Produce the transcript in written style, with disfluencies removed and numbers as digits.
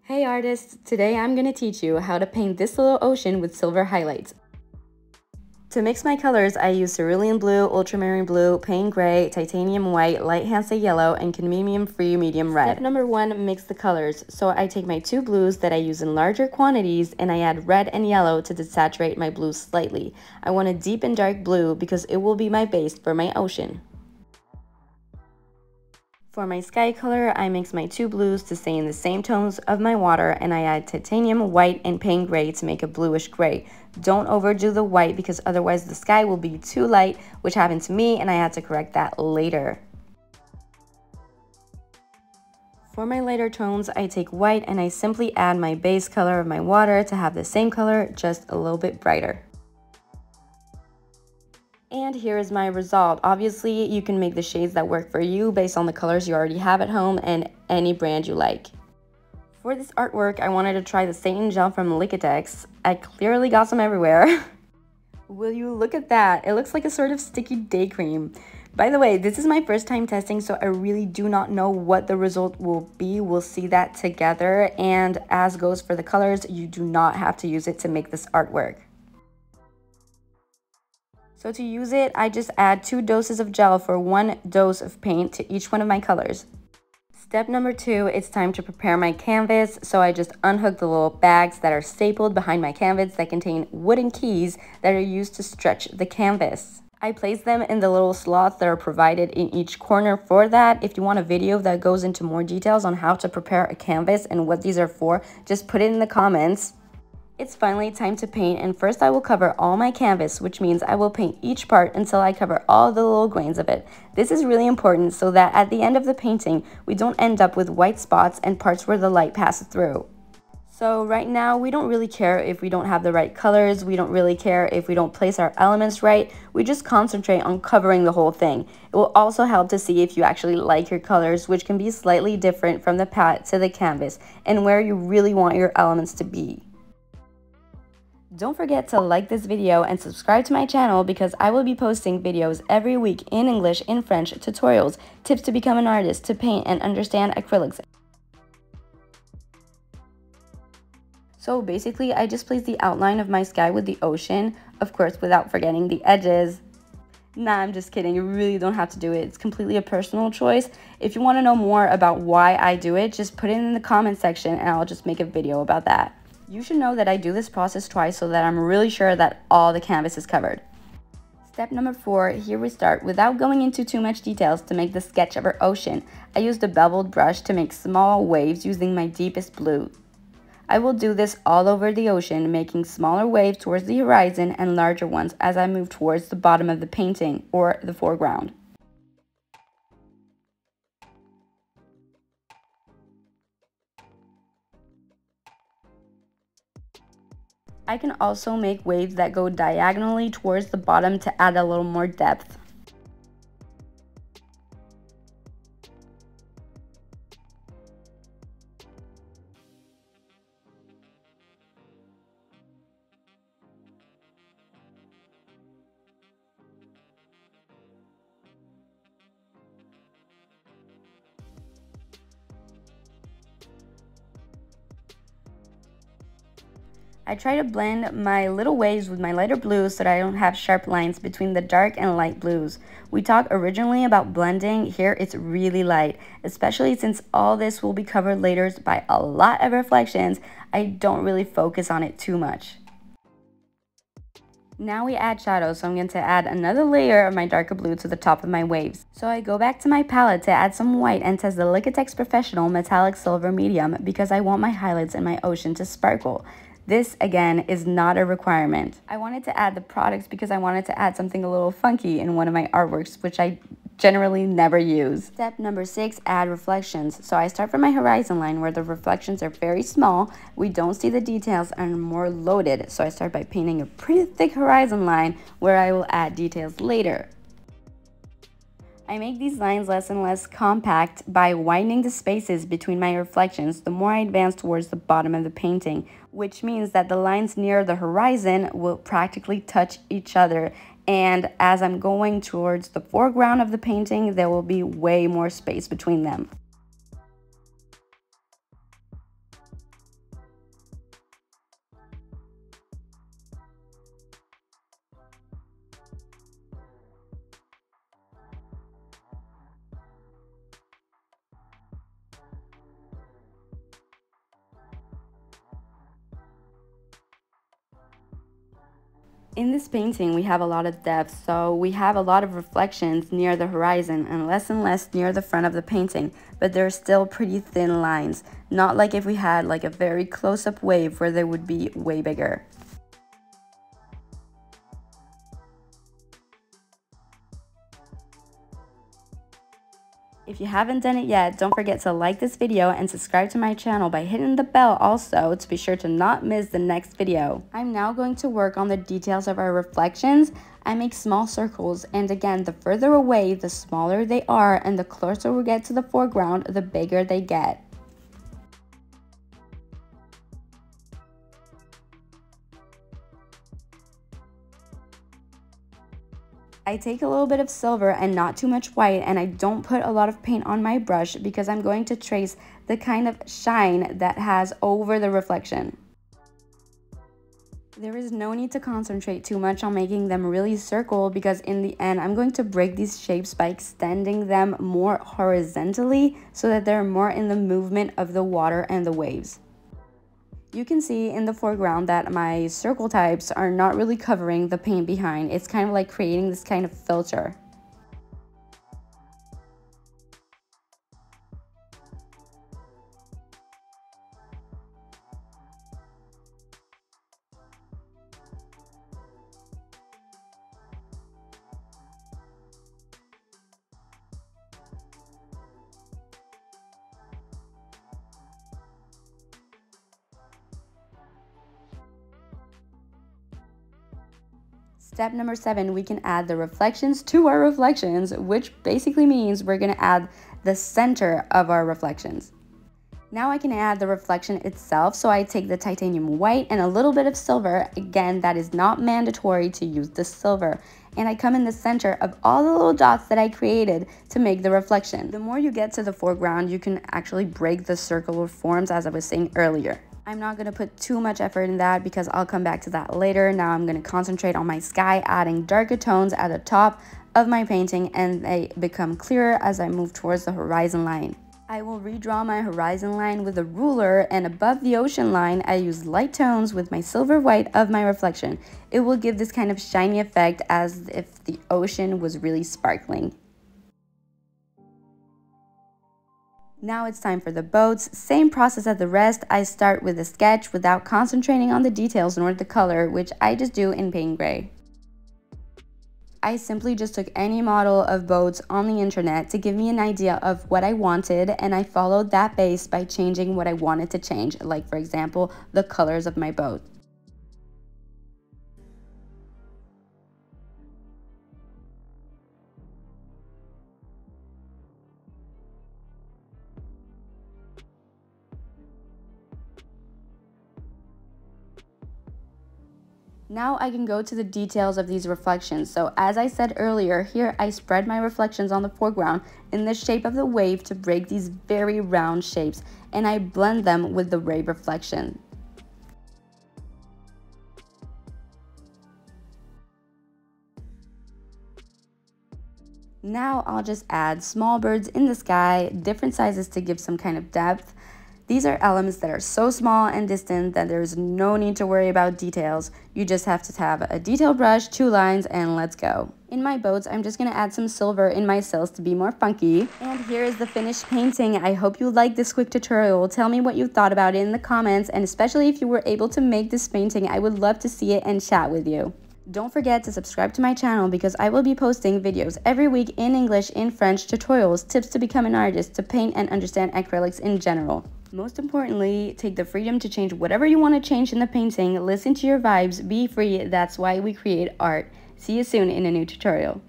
Hey artists, today I'm going to teach you how to paint this little ocean with silver highlights. To mix my colors, I use Cerulean Blue, Ultramarine Blue, Payne Grey, Titanium White, Light Hansa Yellow, and Cadmium Free Medium Red. Step number 1, mix the colors. So I take my two blues that I use in larger quantities and I add red and yellow to desaturate my blues slightly. I want a deep and dark blue because it will be my base for my ocean. For my sky color, I mix my two blues to stay in the same tones of my water, and I add titanium white and Payne Grey to make a bluish gray. Don't overdo the white because otherwise the sky will be too light, which happened to me and I had to correct that later. For my lighter tones, I take white and I simply add my base color of my water to have the same color, just a little bit brighter. And here is my result. Obviously, you can make the shades that work for you based on the colors you already have at home and any brand you like. For this artwork, I wanted to try the Satin gel from Liquitex. I clearly got some everywhere. Will you look at that? It looks like a sort of sticky day cream. By the way, this is my first time testing, so I really do not know what the result will be. We'll see that together. And as goes for the colors, you do not have to use it to make this artwork. So to use it, I just add 2 doses of gel for 1 dose of paint to each one of my colors. Step number 2, it's time to prepare my canvas. So I just unhook the little bags that are stapled behind my canvas that contain wooden keys that are used to stretch the canvas. I place them in the little slots that are provided in each corner for that. If you want a video that goes into more details on how to prepare a canvas and what these are for, just put it in the comments. It's finally time to paint, and first I will cover all my canvas, which means I will paint each part until I cover all the little grains of it. This is really important so that at the end of the painting, we don't end up with white spots and parts where the light passes through. So right now, we don't really care if we don't have the right colors, we don't really care if we don't place our elements right, we just concentrate on covering the whole thing. It will also help to see if you actually like your colors, which can be slightly different from the palette to the canvas, and where you really want your elements to be. Don't forget to like this video and subscribe to my channel because I will be posting videos every week in English, in French, tutorials, tips to become an artist, to paint and understand acrylics. So basically, I just placed the outline of my sky with the ocean, of course without forgetting the edges. Nah, I'm just kidding, you really don't have to do it. It's completely a personal choice. If you want to know more about why I do it, just put it in the comment section and I'll just make a video about that. You should know that I do this process twice so that I'm really sure that all the canvas is covered. Step number 4, here we start. Without going into too much details to make the sketch of our ocean, I used a beveled brush to make small waves using my deepest blue. I will do this all over the ocean, making smaller waves towards the horizon and larger ones as I move towards the bottom of the painting or the foreground. I can also make waves that go diagonally towards the bottom to add a little more depth. I try to blend my little waves with my lighter blues so that I don't have sharp lines between the dark and light blues. We talked originally about blending. Here it's really light, especially since all this will be covered later by a lot of reflections. I don't really focus on it too much. Now we add shadows, so I'm going to add another layer of my darker blue to the top of my waves. So I go back to my palette to add some white and test the Liquitex Professional Metallic Silver Medium because I want my highlights in my ocean to sparkle. This, again, is not a requirement. I wanted to add the products because I wanted to add something a little funky in one of my artworks, which I generally never use. Step number 6, add reflections. So I start from my horizon line where the reflections are very small. We don't see the details and are more loaded. So I start by painting a pretty thick horizon line where I will add details later. I make these lines less and less compact by widening the spaces between my reflections the more I advance towards the bottom of the painting, which means that the lines near the horizon will practically touch each other, and as I'm going towards the foreground of the painting, there will be way more space between them. In this painting, we have a lot of depth, so we have a lot of reflections near the horizon and less near the front of the painting, but they're still pretty thin lines, not like if we had like a very close-up wave where they would be way bigger. If you haven't done it yet, don't forget to like this video and subscribe to my channel by hitting the bell also to be sure to not miss the next video. I'm now going to work on the details of our reflections. I make small circles, and again, the further away, the smaller they are, and the closer we get to the foreground, the bigger they get. I take a little bit of silver and not too much white, and I don't put a lot of paint on my brush because I'm going to trace the kind of shine that has over the reflection. There is no need to concentrate too much on making them really circle because in the end I'm going to break these shapes by extending them more horizontally so that they're more in the movement of the water and the waves. You can see in the foreground that my circle types are not really covering the paint behind. It's kind of like creating this kind of filter. Step number 7, we can add the reflections to our reflections, which basically means we're going to add the center of our reflections. Now I can add the reflection itself, so I take the titanium white and a little bit of silver. Again, that is not mandatory to use the silver. And I come in the center of all the little dots that I created to make the reflection. The more you get to the foreground, you can actually break the circular forms, as I was saying earlier. I'm not going to put too much effort in that because I'll come back to that later. Now I'm going to concentrate on my sky, adding darker tones at the top of my painting, and they become clearer as I move towards the horizon line. I will redraw my horizon line with a ruler, and above the ocean line, I use light tones with my silver white of my reflection. It will give this kind of shiny effect as if the ocean was really sparkling. Now it's time for the boats. Same process as the rest. I start with a sketch without concentrating on the details nor the color, which I just do in Payne Grey. I simply just took any model of boats on the internet to give me an idea of what I wanted, and I followed that base by changing what I wanted to change, like for example, the colors of my boat. Now I can go to the details of these reflections. So as I said earlier, here I spread my reflections on the foreground in the shape of the wave to break these very round shapes, and I blend them with the wave reflection. Now I'll just add small birds in the sky, different sizes to give some kind of depth. These are elements that are so small and distant that there's no need to worry about details. You just have to have a detail brush, 2 lines, and let's go. In my boats, I'm just gonna add some silver in my sails to be more funky. And here is the finished painting. I hope you liked this quick tutorial. Tell me what you thought about it in the comments, and especially if you were able to make this painting, I would love to see it and chat with you. Don't forget to subscribe to my channel because I will be posting videos every week in English, in French, tutorials, tips to become an artist, to paint and understand acrylics in general. Most importantly, take the freedom to change whatever you want to change in the painting, listen to your vibes, be free, that's why we create art. See you soon in a new tutorial.